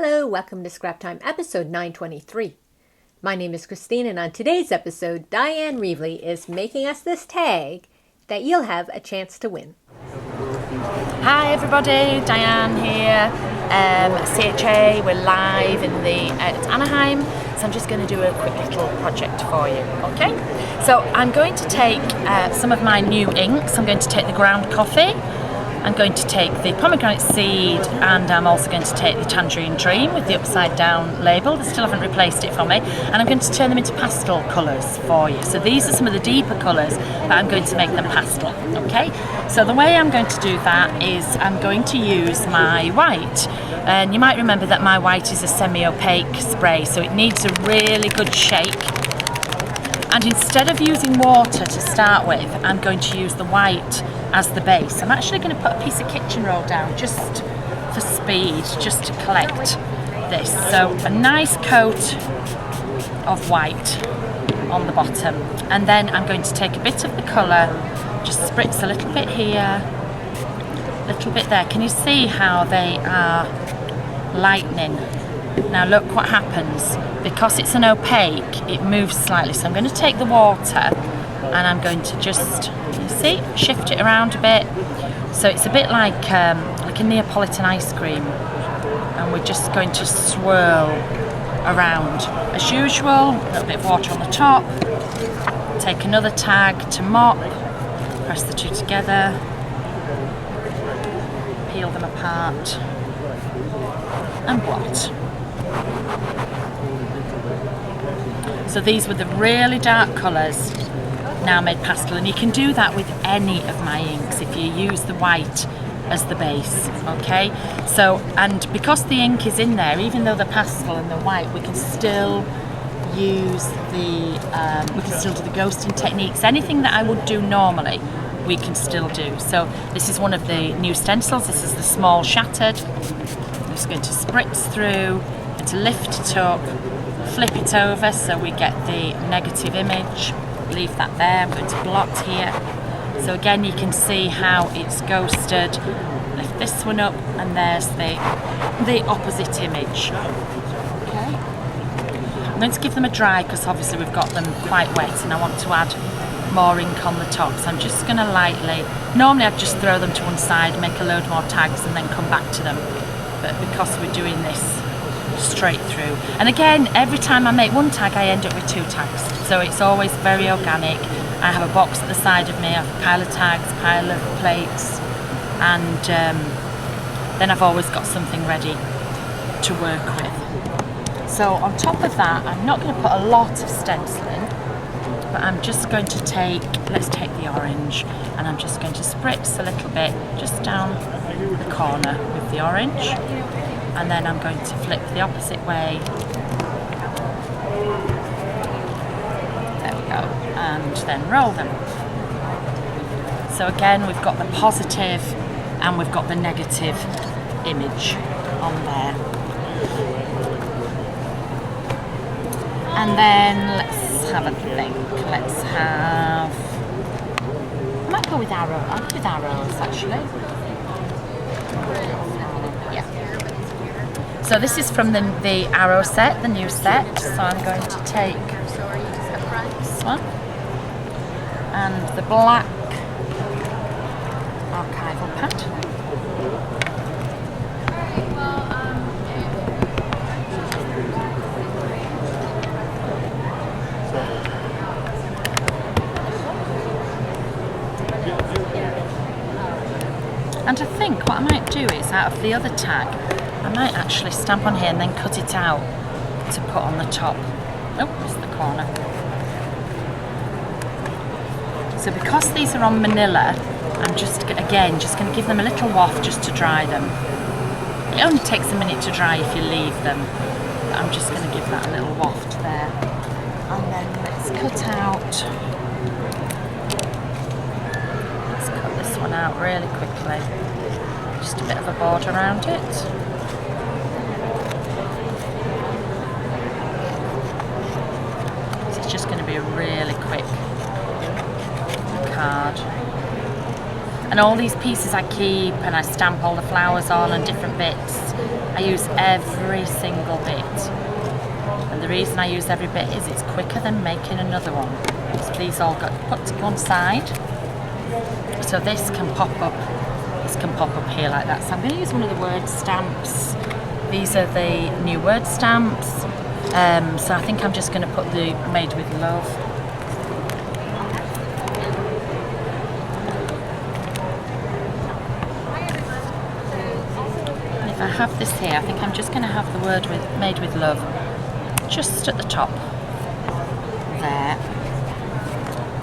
Hello, welcome to Scrap Time episode 923. My name is Christine, and on today's episode, Dyan Reaveley is making us this tag that you'll have a chance to win. Hi everybody, Dyan here. CHA, we're live at Anaheim, so I'm just going to do a quick little project for you, okay? So I'm going to take some of my new inks. I'm going to take the ground coffee, I'm going to take the pomegranate seed, and I'm also going to take the tangerine dream with the upside down label. They still haven't replaced it for me, and I'm going to turn them into pastel colours for you. So these are some of the deeper colours, but I'm going to make them pastel, okay? So the way I'm going to do that is I'm going to use my white, and you might remember that my white is a semi-opaque spray, so it needs a really good shake. And instead of using water to start with, I'm going to use the white as the base. I'm actually going to put a piece of kitchen roll down just for speed, just to collect this. So a nice coat of white on the bottom, and then I'm going to take a bit of the colour, just spritz a little bit here, a little bit there. Can you see how they are lightening? Now look what happens. Because it's an opaque, it moves slightly. So I'm going to take the water and I'm going to just, you see, shift it around a bit. So it's a bit like a Neapolitan ice cream. And we're just going to swirl around. As usual, a little bit of water on the top. Take another tag to mop. Press the two together. Peel them apart. And blot. So these were the really dark colours, now made pastel, and you can do that with any of my inks if you use the white as the base, okay? So, and because the ink is in there, even though the pastel and the white, we can still use we can still do the ghosting techniques. Anything that I would do normally, we can still do. So this is one of the new stencils. This is the small shattered. I'm just going to spritz through and to lift it up, flip it over so we get the negative image, leave that there. I'm going to blot here. So again, you can see how it's ghosted. Lift this one up, and there's the opposite image. Okay. I'm going to give them a dry because obviously we've got them quite wet, and I want to add more ink on the top. So I'm just going to lightly, normally I'd just throw them to one side, make a load more tags, and then come back to them. But because we're doing this straight through, and again, every time I make one tag I end up with two tags, so it's always very organic. I have a box at the side of me, I have a pile of tags, pile of plates, and then I've always got something ready to work with. So on top of that, I'm not going to put a lot of stenciling, but I'm just going to let's take the orange, and I'm just going to spritz a little bit just down the corner with the orange, and then I'm going to flip the opposite way. There we go, and then roll them. So again, we've got the positive and we've got the negative image on there. And then let's have a think. I might go with arrow. I'll go with arrows actually. So this is from the Arrow set, the new set. So I'm going to take this one and the black archival pad. And I think what I might do is, out of the other tag, I might actually stamp on here and then cut it out to put on the top. Oh, there's the corner. So because these are on manila, I'm just going to give them a little waft just to dry them. It only takes a minute to dry if you leave them, but I'm just going to give that a little waft there. And then let's cut this one out really quickly. Just a bit of a border around it. Just going to be a really quick card. And all these pieces I keep, and I stamp all the flowers on and different bits. I use every single bit. And the reason I use every bit is it's quicker than making another one. So these all got put to one side. So this can pop up. This can pop up here like that. So I'm going to use one of the word stamps. These are the new word stamps. So I think I'm just going to put the Made with Love. I have this here. I think I'm just going to have the word Made with Love just at the top there,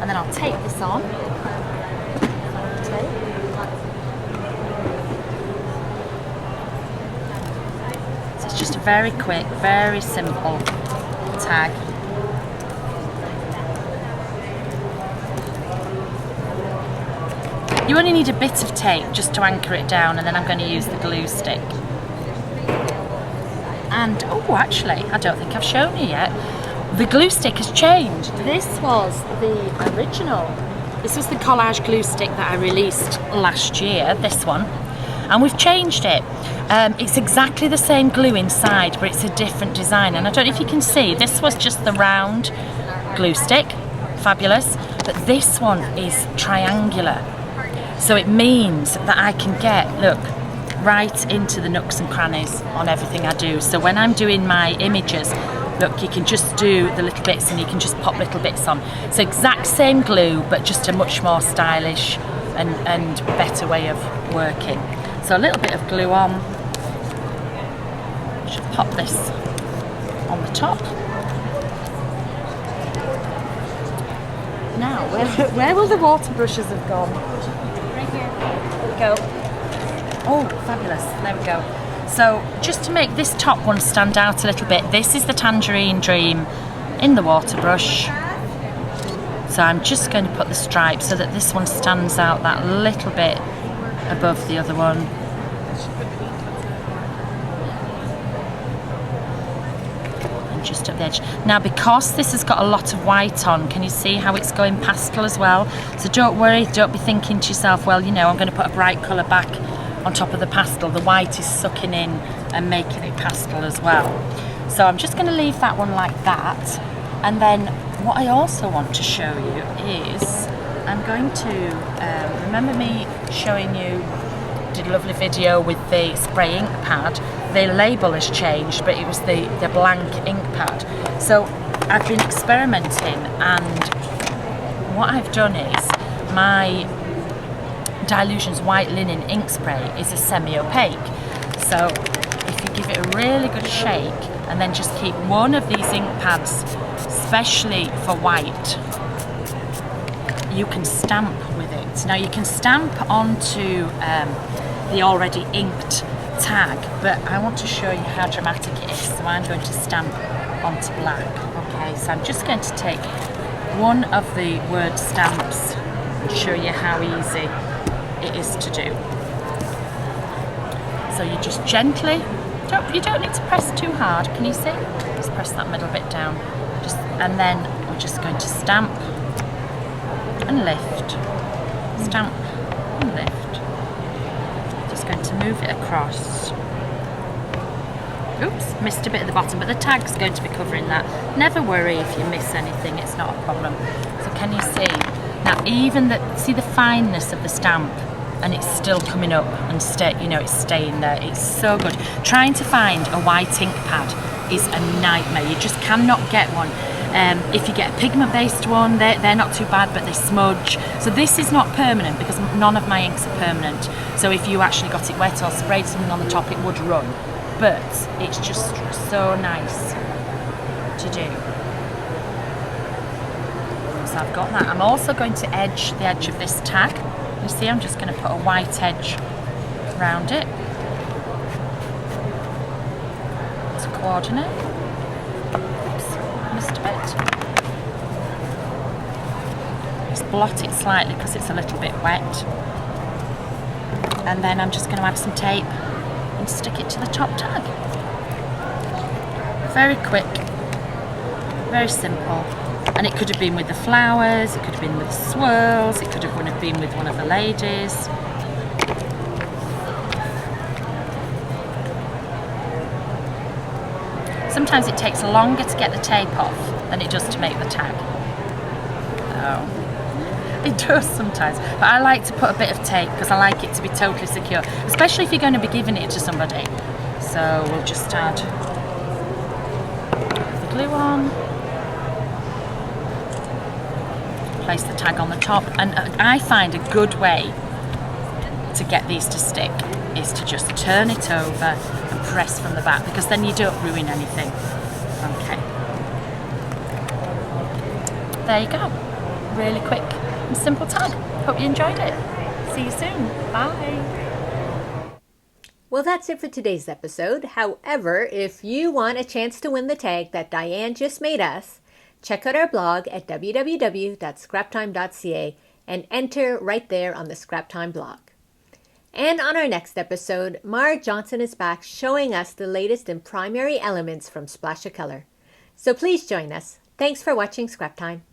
and then I'll tape this on. So it's just a very quick, very simple tag. You only need a bit of tape just to anchor it down, and then I'm going to use the glue stick. And, oh, actually, I don't think I've shown you yet. The glue stick has changed. This was the original. This was the collage glue stick that I released last year, this one. And we've changed it. It's exactly the same glue inside, but it's a different design. And I don't know if you can see, this was just the round glue stick. Fabulous. But this one is triangular. So it means that I can get, look, right into the nooks and crannies on everything I do. So when I'm doing my images, look, you can just do the little bits and you can just pop little bits on. So exact same glue, but just a much more stylish and better way of working. So a little bit of glue on. Should pop this on the top. Now, where will the water brushes have gone? Right here. There we go. Oh, fabulous. There we go. So just to make this top one stand out a little bit, this is the Tangerine Dream in the water brush. So I'm just going to put the stripe so that this one stands out that little bit above the other one. And just up the edge. Now, because this has got a lot of white on, can you see how it's going pastel as well? So don't worry, don't be thinking to yourself, well, you know, I'm going to put a bright colour back on top of the pastel. The white is sucking in and making it pastel as well. So I'm just going to leave that one like that. And then what I also want to show you is I'm going to, remember me showing you, did a lovely video with the spray ink pad. The label has changed, but it was the blank ink pad. So I've been experimenting, and what I've done is my Dylusions white linen ink spray is a semi-opaque. So if you give it a really good shake and then just keep one of these ink pads, especially for white, you can stamp with it. Now you can stamp onto the already inked tag, but I want to show you how dramatic it is, so I'm going to stamp onto black. Okay, so I'm just going to take one of the word stamps and show you how easy it is to do. So you just gently, you don't need to press too hard, can you see? Just press that middle bit down, and then we're just going to stamp and lift, stamp and lift. Just going to move it across. Oops, missed a bit at the bottom, but the tag's going to be covering that. Never worry if you miss anything, it's not a problem. So can you see? Now even see the fineness of the stamp, and it's still coming up and it's staying there. It's so good. Trying to find a white ink pad is a nightmare. You just cannot get one. If you get a pigment-based one, they're not too bad, but they smudge. So this is not permanent because none of my inks are permanent. So if you actually got it wet or sprayed something on the top, it would run. But it's just so nice to do. So I've got that. I'm also going to edge the edge of this tag. You see, I'm just going to put a white edge around it to coordinate. Oops, missed a bit. Just blot it slightly because it's a little bit wet. And then I'm just going to add some tape and stick it to the top tag. Very quick, very simple. And it could have been with the flowers, it could have been with swirls, it could have been with one of the ladies. Sometimes it takes longer to get the tape off than it does to make the tag. Oh, it does sometimes, but I like to put a bit of tape because I like it to be totally secure, especially if you're going to be giving it to somebody. So we'll just add the glue on, place the tag on the top, and I find a good way to get these to stick is to just turn it over and press from the back, because then you don't ruin anything. Okay, there you go. Really quick and simple tag. Hope you enjoyed it. See you soon. Bye. Well, that's it for today's episode. However, if you want a chance to win the tag that Dyan just made us, check out our blog at www.scraptime.ca and enter right there on the Scraptime blog. And on our next episode, Mara Johnson is back showing us the latest in primary elements from Splash of Color. So please join us. Thanks for watching Scraptime.